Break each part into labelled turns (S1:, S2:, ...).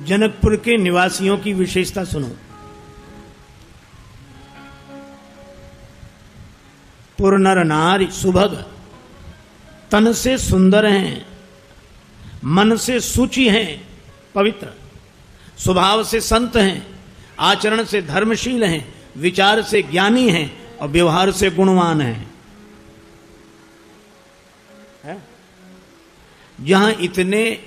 S1: जनकपुर के निवासियों की विशेषता सुनो। पुर नर नारी सुभग, तन से सुंदर हैं, मन से सूची हैं, पवित्र, स्वभाव से संत हैं, आचरण से धर्मशील हैं, विचार से ज्ञानी हैं और व्यवहार से गुणवान हैं। जहां इतने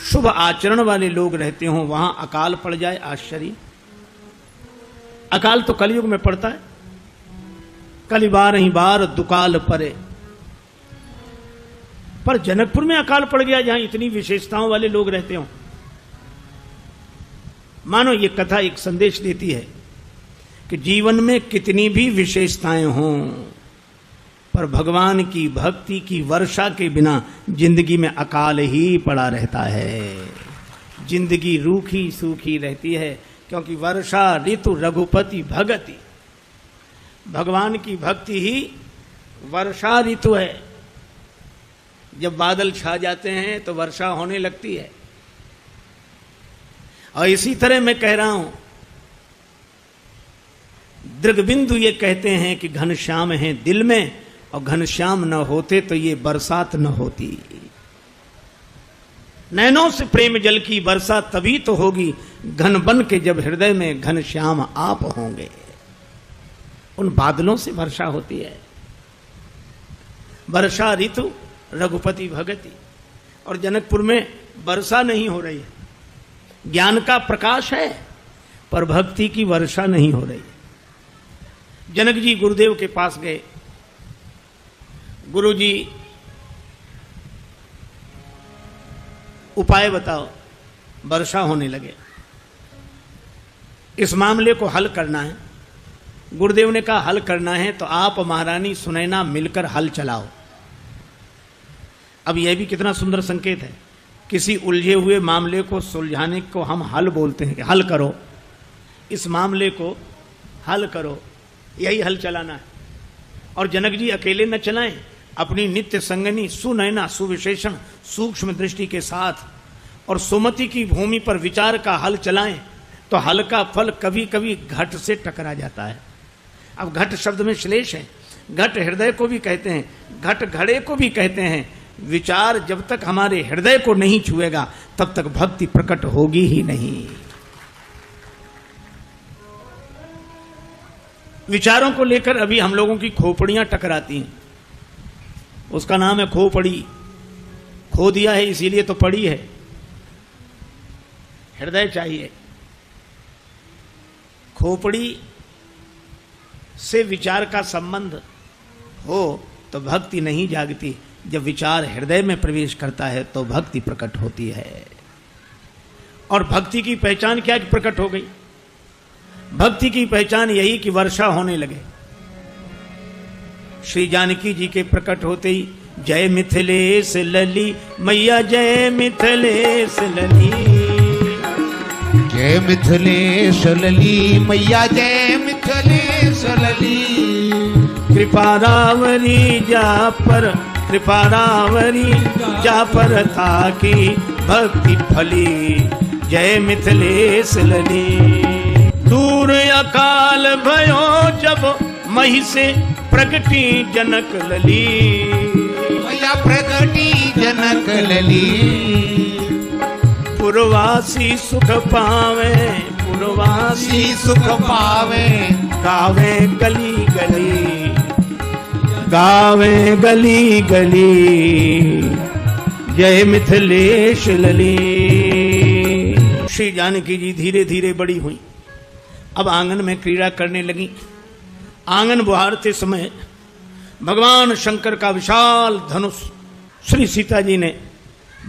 S1: शुभ आचरण वाले लोग रहते हो वहां अकाल पड़ जाए, आश्चर्य। अकाल तो कलयुग में पड़ता है, कली बार ही बार दुकाल परे, पर जनकपुर में अकाल पड़ गया जहां इतनी विशेषताओं वाले लोग रहते हो। मानो ये कथा एक संदेश देती है कि जीवन में कितनी भी विशेषताएं हों, पर भगवान की भक्ति की वर्षा के बिना जिंदगी में अकाल ही पड़ा रहता है। जिंदगी रूखी सूखी रहती है, क्योंकि वर्षा ऋतु रघुपति भगति, भगवान की भक्ति ही वर्षा ऋतु है। जब बादल छा जाते हैं तो वर्षा होने लगती है। और इसी तरह मैं कह रहा हूं, दृगबिंदु ये कहते हैं कि घनश्याम है दिल में, और घनश्याम न होते तो ये बरसात न होती। नैनों से प्रेम जल की वर्षा तभी तो होगी घन बन के, जब हृदय में घनश्याम आप होंगे। उन बादलों से वर्षा होती है। वर्षा ऋतु रघुपति भगति। और जनकपुर में वर्षा नहीं हो रही है, ज्ञान का प्रकाश है, पर भक्ति की वर्षा नहीं हो रही। जनक जी गुरुदेव के पास गए। गुरु जी उपाय बताओ। वर्षा होने लगे, इस मामले को हल करना है। गुरुदेव ने कहा हल करना है तो आप महारानी सुनैना मिलकर हल चलाओ। अब यह भी कितना सुंदर संकेत है। किसी उलझे हुए मामले को सुलझाने को हम हल बोलते हैं कि हल करो, इस मामले को हल करो, यही हल चलाना है। और जनक जी अकेले न चलाएं, अपनी नित्य संगनी सुनैना सुविशेषण सूक्ष्म दृष्टि के साथ और सुमति की भूमि पर विचार का हल चलाएं, तो हल का फल कभी कभी घट से टकरा जाता है। अब घट शब्द में श्लेष है। घट हृदय को भी कहते हैं, घट घड़े को भी कहते हैं। विचार जब तक हमारे हृदय को नहीं छुएगा तब तक भक्ति प्रकट होगी ही नहीं। विचारों को लेकर अभी हम लोगों की खोपड़ियां टकराती हैं। उसका नाम है खोपड़ी। खो दिया है इसीलिए तो पड़ी है। हृदय चाहिए। खोपड़ी से विचार का संबंध हो तो भक्ति नहीं जागती। जब विचार हृदय में प्रवेश करता है तो भक्ति प्रकट होती है। और भक्ति की पहचान क्या प्रकट हो गई? भक्ति की पहचान यही कि वर्षा होने लगे। श्री जानकी जी के प्रकट होते ही जय मिथिलेश लली मैया, जय मिथिलेश लली,
S2: जय मिथिलेश लली मैया, जय मिथिलेश लली।
S1: कृपा रावरी जा पर, कृपा रावरी जा पर ताकि भक्ति फली, जय मिथिलेश लली। दूर अकाल भयो जब मही से प्रगटी जनक लली,
S2: मैया प्रगटी जनक लली।
S1: पुरवासी सुख पावे, पुरवासी
S2: सुख पावे,
S1: गावे गली गली, गावे गली गली, जय मिथिलेश लली। श्री जानकी जी धीरे धीरे बड़ी हुई। अब आंगन में क्रीड़ा करने लगी। आंगन बुहारते समय भगवान शंकर का विशाल धनुष श्री सीता जी ने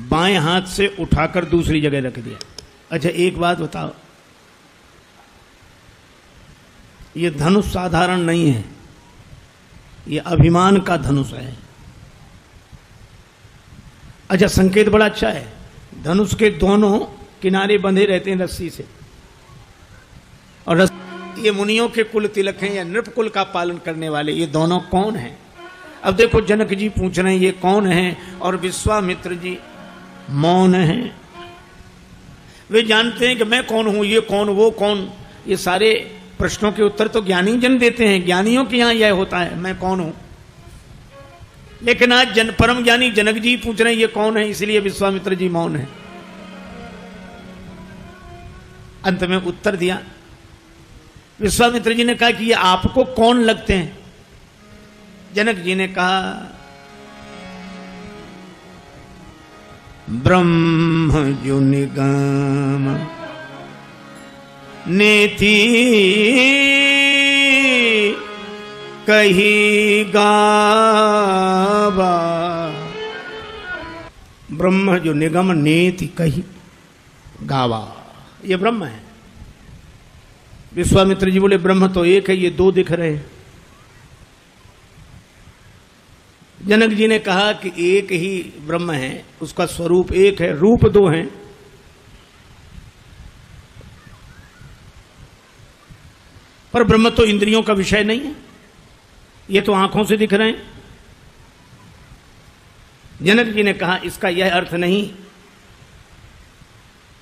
S1: बाएं हाथ से उठाकर दूसरी जगह रख दिया। अच्छा एक बात बताओ, ये धनुष साधारण नहीं है, ये अभिमान का धनुष है। अच्छा संकेत बड़ा अच्छा है। धनुष के दोनों किनारे बंधे रहते हैं रस्सी से, और ये मुनियों के कुल तिलक हैं या नृप कुल का पालन करने वाले। ये दोनों कौन हैं? अब देखो जनक जी पूछ रहे हैं ये कौन हैं, और विश्वामित्र जी मौन हैं। वे जानते हैं कि मैं कौन हूं, ये कौन, वो कौन। ये सारे प्रश्नों के उत्तर तो ज्ञानी जन देते हैं। ज्ञानियों के यहां यह होता है, मैं कौन हूं। लेकिन आज परम ज्ञानी जनक जी पूछ रहे हैं ये कौन है, इसलिए विश्वामित्र जी मौन है। अंत में उत्तर दिया। विश्वामित्र जी ने कहा कि ये आपको कौन लगते हैं? जनक जी ने कहा ब्रह्म जो निगम नेति कही गावा। ब्रह्म जो निगम नेति कही गावा, ये ब्रह्म है। विश्वामित्र जी बोले ब्रह्म तो एक है, ये दो दिख रहे हैं। जनक जी ने कहा कि एक ही ब्रह्म है, उसका स्वरूप एक है, रूप दो हैं। पर ब्रह्म तो इंद्रियों का विषय नहीं है, ये तो आंखों से दिख रहे हैं। जनक जी ने कहा इसका यह अर्थ नहीं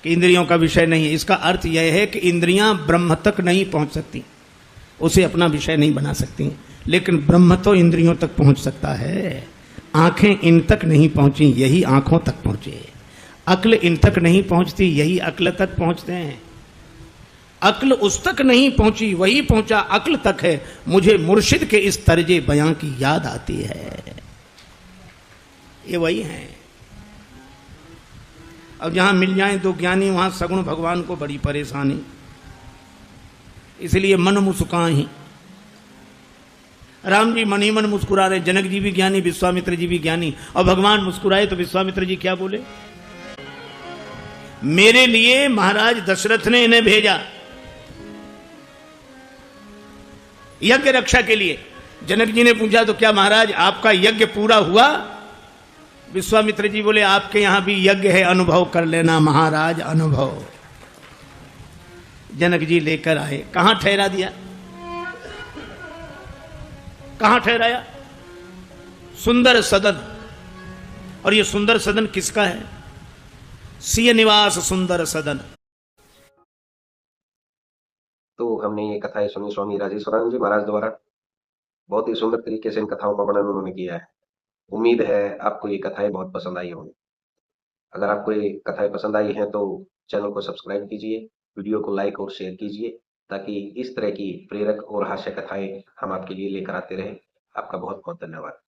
S1: कि इंद्रियों का विषय नहीं है, इसका अर्थ यह है कि इंद्रियां ब्रह्म तक नहीं पहुंच सकती, उसे अपना विषय नहीं बना सकती, लेकिन ब्रह्म तो इंद्रियों तक पहुंच सकता है। आंखें इन तक नहीं पहुंची, यही आंखों तक पहुंचे। अक्ल इन तक नहीं पहुंचती, यही अक्ल तक पहुंचते हैं। अक्ल उस तक नहीं पहुंची, वही पहुंचा अक्ल तक है। मुझे मुर्शिद के इस तर्जे बयां की याद आती है। ये वही है। अब जहां मिल जाए दो ज्ञानी, वहां सगुण भगवान को बड़ी परेशानी। इसलिए मन मुस्काही। राम जी मन ही मन मुस्कुरा रहे, जनक जी भी ज्ञानी, विश्वामित्र जी भी ज्ञानी, और भगवान मुस्कुराए तो विश्वामित्र जी क्या बोले? मेरे लिए महाराज दशरथ ने इन्हें भेजा यज्ञ रक्षा के लिए। जनक जी ने पूछा तो क्या महाराज आपका यज्ञ पूरा हुआ? विश्वामित्र जी बोले आपके यहां भी यज्ञ है, अनुभव कर लेना महाराज, अनुभव। जनक जी लेकर आए। कहां ठहरा दिया? कहां ठहराया? सुंदर सदन। और ये सुंदर सदन किसका है? सिय निवास सुंदर सदन।
S3: तो हमने ये कथाएं सुनी स्वामी राजेश्वरानंद जी महाराज द्वारा। बहुत ही सुंदर तरीके से इन कथाओं का वर्णन उन्होंने किया है। उम्मीद है आपको ये कथाएं बहुत पसंद आई होंगी। अगर आपको ये कथाएं पसंद आई हैं तो चैनल को सब्सक्राइब कीजिए, वीडियो को लाइक और शेयर कीजिए, ताकि इस तरह की प्रेरक और हास्य कथाएं हम आपके लिए लेकर आते रहें। आपका बहुत बहुत धन्यवाद।